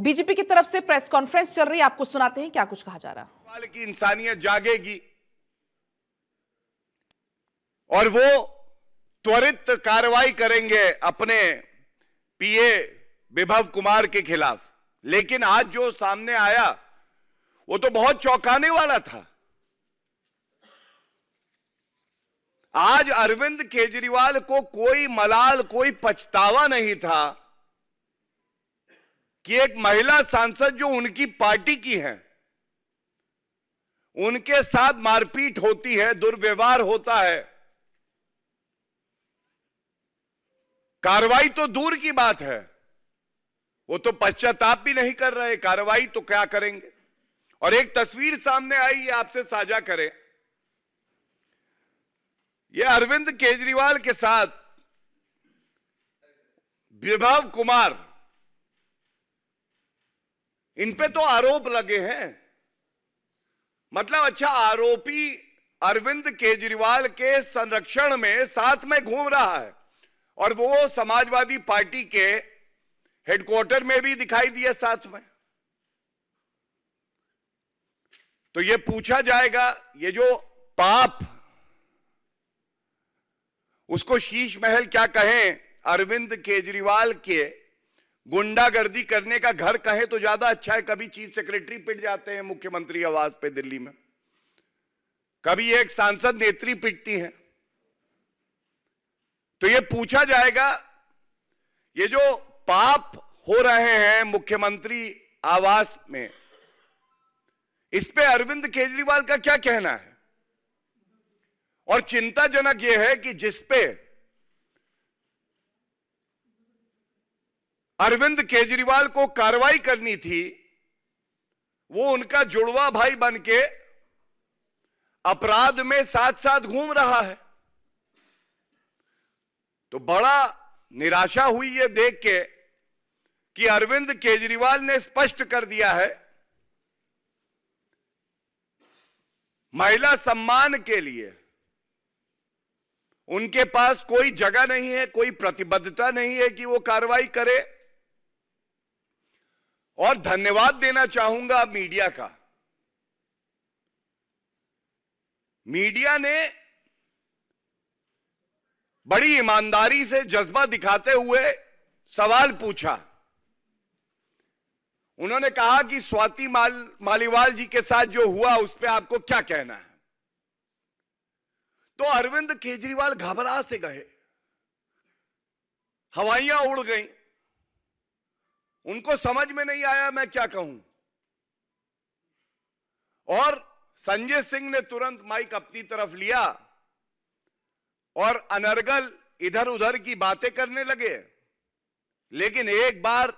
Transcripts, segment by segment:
BJP की तरफ से प्रेस कॉन्फ्रेंस चल रही है, आपको सुनाते हैं क्या कुछ कहा जा रहा है। की इंसानियत जागेगी और वो त्वरित कार्रवाई करेंगे अपने पीए विभव कुमार के खिलाफ। लेकिन आज जो सामने आया वो तो बहुत चौंकाने वाला था। आज अरविंद केजरीवाल को कोई मलाल, कोई पछतावा नहीं था कि एक महिला सांसद जो उनकी पार्टी की है, उनके साथ मारपीट होती है, दुर्व्यवहार होता है। कार्रवाई तो दूर की बात है, वो तो पश्चाताप भी नहीं कर रहे, कार्रवाई तो क्या करेंगे। और एक तस्वीर सामने आई, ये आपसे साझा करें। ये अरविंद केजरीवाल के साथ विभव कुमार, इन पे तो आरोप लगे हैं। मतलब अच्छा, आरोपी अरविंद केजरीवाल के संरक्षण में साथ में घूम रहा है और वो समाजवादी पार्टी के हेडक्वार्टर में भी दिखाई दिया साथ में। तो ये पूछा जाएगा, ये जो पाप, उसको शीश महल क्या कहें, अरविंद केजरीवाल के गुंडागर्दी करने का घर कहें तो ज्यादा अच्छा है। कभी चीफ सेक्रेटरी पिट जाते हैं मुख्यमंत्री आवास पे दिल्ली में, कभी एक सांसद नेत्री पिटती है। तो ये पूछा जाएगा, ये जो पाप हो रहे हैं मुख्यमंत्री आवास में, इस पे अरविंद केजरीवाल का क्या कहना है। और चिंताजनक यह है कि जिस पे अरविंद केजरीवाल को कार्रवाई करनी थी, वो उनका जुड़वा भाई बनके अपराध में साथ साथ घूम रहा है। तो बड़ा निराशा हुई ये देख के कि अरविंद केजरीवाल ने स्पष्ट कर दिया है, महिला सम्मान के लिए उनके पास कोई जगह नहीं है, कोई प्रतिबद्धता नहीं है कि वो कार्रवाई करे। और धन्यवाद देना चाहूंगा मीडिया का। मीडिया ने बड़ी ईमानदारी से जज्बा दिखाते हुए सवाल पूछा। उन्होंने कहा कि स्वाति मालीवाल जी के साथ जो हुआ उस पर आपको क्या कहना है। तो अरविंद केजरीवाल घबरा से गए, हवाइयां उड़ गईं, उनको समझ में नहीं आया मैं क्या कहूं। और संजय सिंह ने तुरंत माइक अपनी तरफ लिया और अनर्गल इधर उधर की बातें करने लगे। लेकिन एक बार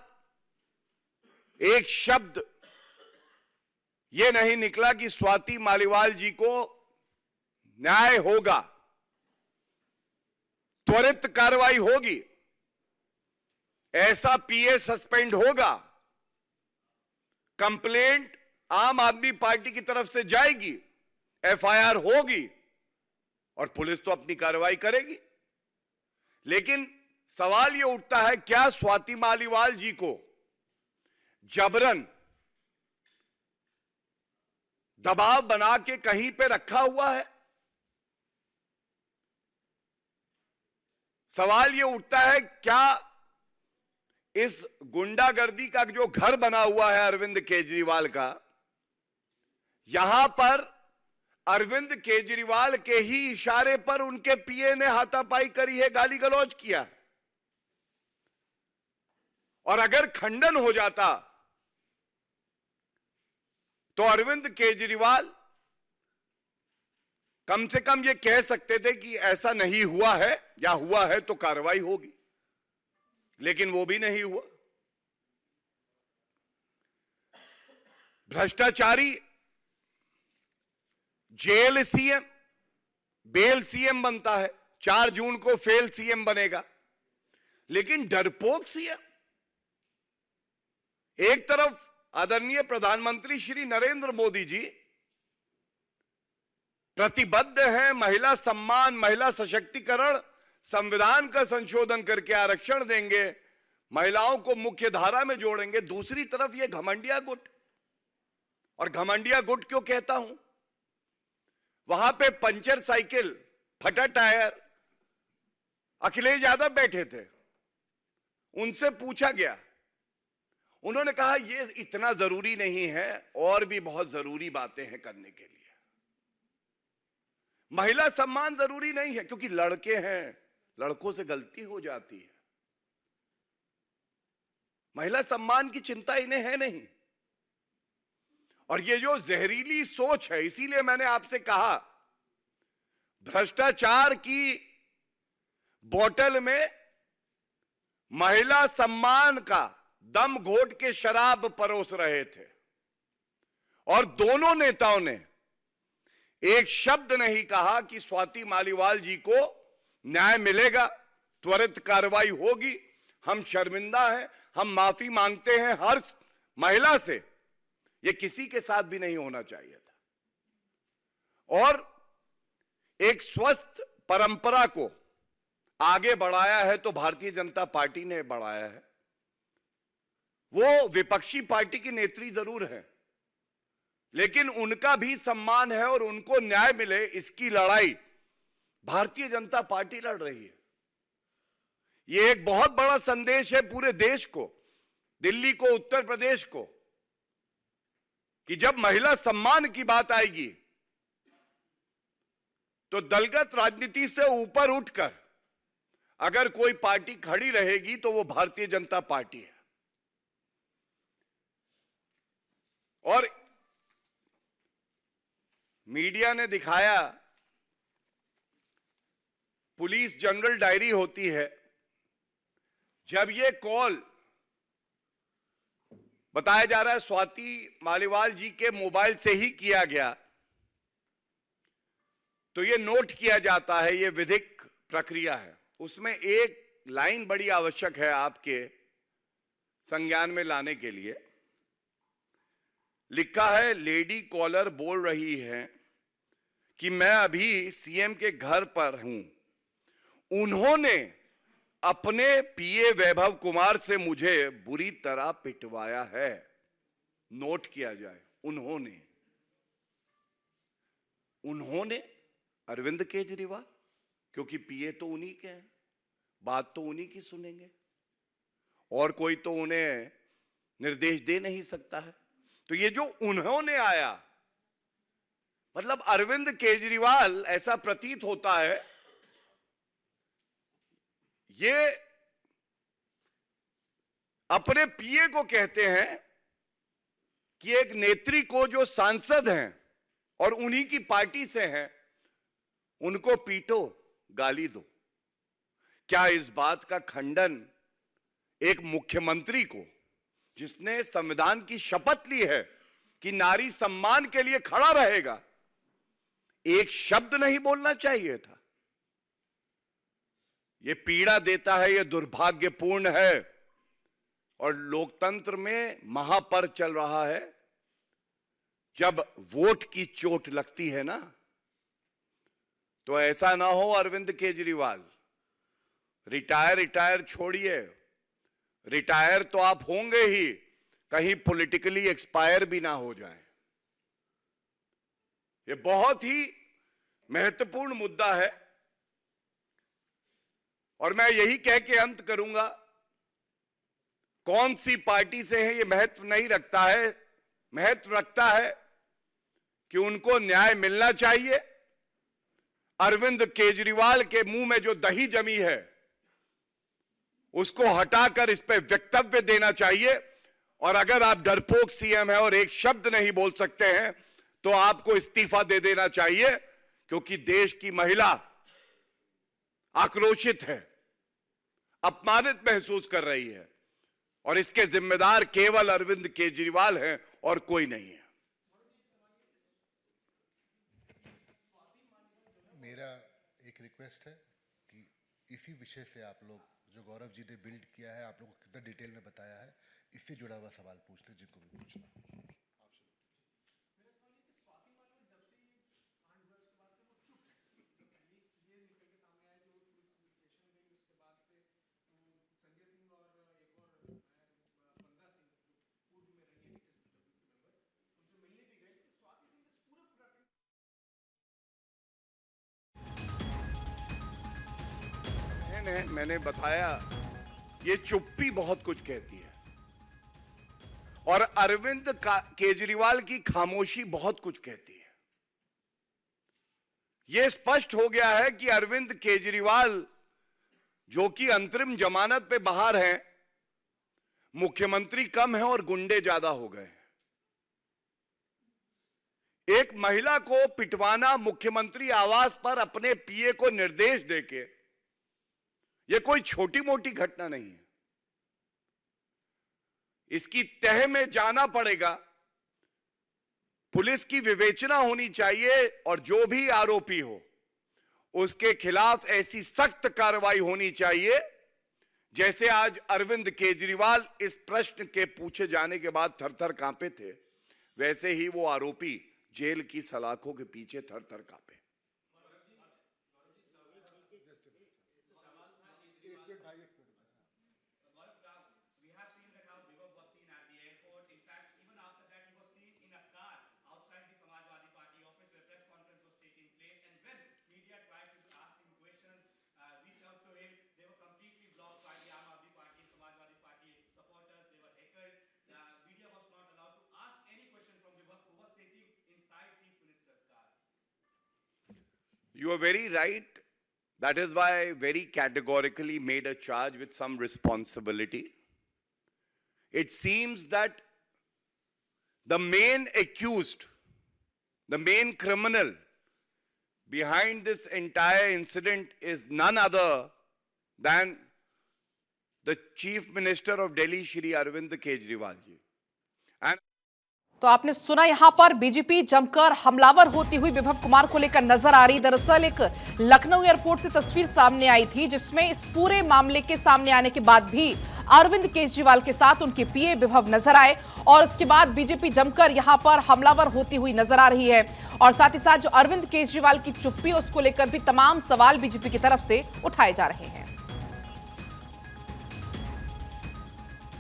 एक शब्द यह नहीं निकला कि स्वाति मालीवाल जी को न्याय होगा, त्वरित कार्रवाई होगी, ऐसा पीए सस्पेंड होगा, कंप्लेंट आम आदमी पार्टी की तरफ से जाएगी, एफआईआर होगी और पुलिस तो अपनी कार्रवाई करेगी। लेकिन सवाल यह उठता है, क्या स्वाति मालीवाल जी को जबरन दबाव बना के कहीं पे रखा हुआ है? सवाल यह उठता है, क्या इस गुंडागर्दी का जो घर बना हुआ है अरविंद केजरीवाल का, यहां पर अरविंद केजरीवाल के ही इशारे पर उनके पीए ने हाथापाई करी है, गाली गलौज किया। और अगर खंडन हो जाता तो अरविंद केजरीवाल कम से कम ये कह सकते थे कि ऐसा नहीं हुआ है, या हुआ है तो कार्रवाई होगी। लेकिन वो भी नहीं हुआ। भ्रष्टाचारी जेल सीएम, बेल सीएम बनता है, 4 जून को फेल सीएम बनेगा। लेकिन डरपोक सीएम, एक तरफ आदरणीय प्रधानमंत्री श्री नरेंद्र मोदी जी प्रतिबद्ध हैं महिला सम्मान, महिला सशक्तिकरण, संविधान का संशोधन करके आरक्षण देंगे, महिलाओं को मुख्य धारा में जोड़ेंगे, दूसरी तरफ ये घमंडिया गुट। और घमंडिया गुट क्यों कहता हूं? वहां पे पंचर साइकिल, फटा टायर, अखिलेश यादव बैठे थे, उनसे पूछा गया, उन्होंने कहा ये इतना जरूरी नहीं है, और भी बहुत जरूरी बातें हैं करने के लिए। महिला सम्मान जरूरी नहीं है, क्योंकि लड़के हैं, लड़कों से गलती हो जाती है। महिला सम्मान की चिंता इन्हें है नहीं। और ये जो जहरीली सोच है, इसीलिए मैंने आपसे कहा, भ्रष्टाचार की बोतल में महिला सम्मान का दम घोट के शराब परोस रहे थे, और दोनों नेताओं ने एक शब्द नहीं कहा कि स्वाति मालीवाल जी को न्याय मिलेगा, त्वरित कार्रवाई होगी, हम शर्मिंदा हैं, हम माफी मांगते हैं हर महिला से। यह किसी के साथ भी नहीं होना चाहिए था। और एक स्वस्थ परंपरा को आगे बढ़ाया है तो भारतीय जनता पार्टी ने बढ़ाया है। वो विपक्षी पार्टी की नेत्री जरूर है, लेकिन उनका भी सम्मान है, और उनको न्याय मिले इसकी लड़ाई भारतीय जनता पार्टी लड़ रही है। यह एक बहुत बड़ा संदेश है पूरे देश को, दिल्ली को, उत्तर प्रदेश को, कि जब महिला सम्मान की बात आएगी तो दलगत राजनीति से ऊपर उठकर अगर कोई पार्टी खड़ी रहेगी तो वो भारतीय जनता पार्टी है। और मीडिया ने दिखाया, पुलिस जनरल डायरी होती है, जब ये कॉल बताया जा रहा है स्वाति मालीवाल जी के मोबाइल से ही किया गया, तो ये नोट किया जाता है, ये विधिक प्रक्रिया है। उसमें एक लाइन बड़ी आवश्यक है आपके संज्ञान में लाने के लिए। लिखा है, लेडी कॉलर बोल रही है कि मैं अभी सीएम के घर पर हूं, उन्होंने अपने पीए वैभव कुमार से मुझे बुरी तरह पिटवाया है। नोट किया जाए, उन्होंने अरविंद केजरीवाल, क्योंकि पीए तो उन्हीं के हैं, बात तो उन्हीं की सुनेंगे, और कोई तो उन्हें निर्देश दे नहीं सकता है। तो ये जो उन्होंने आया, मतलब अरविंद केजरीवाल, ऐसा प्रतीत होता है ये अपने पीए को कहते हैं कि एक नेत्री को जो सांसद हैं और उन्हीं की पार्टी से हैं, उनको पीटो, गाली दो। क्या इस बात का खंडन एक मुख्यमंत्री को, जिसने संविधान की शपथ ली है कि नारी सम्मान के लिए खड़ा रहेगा, एक शब्द नहीं बोलना चाहिए था? यह पीड़ा देता है, यह दुर्भाग्यपूर्ण है। और लोकतंत्र में महापर्व चल रहा है, जब वोट की चोट लगती है ना, तो ऐसा ना हो अरविंद केजरीवाल, रिटायर छोड़िए, रिटायर तो आप होंगे ही, कहीं पॉलिटिकली एक्सपायर भी ना हो जाए। ये बहुत ही महत्वपूर्ण मुद्दा है। और मैं यही कह के अंत करूंगा, कौन सी पार्टी से है ये महत्व नहीं रखता है, महत्व रखता है कि उनको न्याय मिलना चाहिए। अरविंद केजरीवाल के मुंह में जो दही जमी है उसको हटाकर इस पे वक्तव्य देना चाहिए। और अगर आप डरपोक सीएम है और एक शब्द नहीं बोल सकते हैं तो आपको इस्तीफा दे देना चाहिए, क्योंकि देश की महिला आक्रोशित है, अपमानित महसूस कर रही है, और इसके जिम्मेदार केवल अरविंद केजरीवाल हैं और कोई नहीं है। मेरा एक रिक्वेस्ट है कि इसी विषय से आप लोग, जो गौरव जी ने बिल्ड किया है, आप लोगों को कितना डिटेल में बताया है, इससे जुड़ा हुआ सवाल पूछते जिनको भी पूछना। मैंने बताया, ये चुप्पी बहुत कुछ कहती है और अरविंद केजरीवाल की खामोशी बहुत कुछ कहती है। यह स्पष्ट हो गया है कि अरविंद केजरीवाल, जो कि अंतरिम जमानत पे बाहर हैं, मुख्यमंत्री कम है और गुंडे ज्यादा हो गए हैं। एक महिला को पिटवाना मुख्यमंत्री आवास पर अपने पीए को निर्देश देके, यह कोई छोटी मोटी घटना नहीं है। इसकी तह में जाना पड़ेगा। पुलिस की विवेचना होनी चाहिए और जो भी आरोपी हो उसके खिलाफ ऐसी सख्त कार्रवाई होनी चाहिए जैसे आज अरविंद केजरीवाल इस प्रश्न के पूछे जाने के बाद थर-थर कांपे थे, वैसे ही वो आरोपी जेल की सलाखों के पीछे थर-थर कांपे। You are very right. That is why I very categorically made a charge with some responsibility. It seems that the main accused, the main criminal behind this entire incident is none other than the Chief Minister of Delhi, Shri Arvind Kejriwal ji. And तो आपने सुना, यहां पर BJP जमकर हमलावर होती हुई विभव कुमार को लेकर नजर आ रही। दरअसल एक लखनऊ एयरपोर्ट से तस्वीर सामने आई थी जिसमें इस पूरे मामले के सामने आने के बाद भी अरविंद केजरीवाल के साथ उनके पीए विभव नजर आए और उसके बाद बीजेपी जमकर यहां पर हमलावर होती हुई नजर आ रही है। और साथ ही साथ जो अरविंद केजरीवाल की चुप्पी, उसको लेकर भी तमाम सवाल बीजेपी की तरफ से उठाए जा रहे हैं।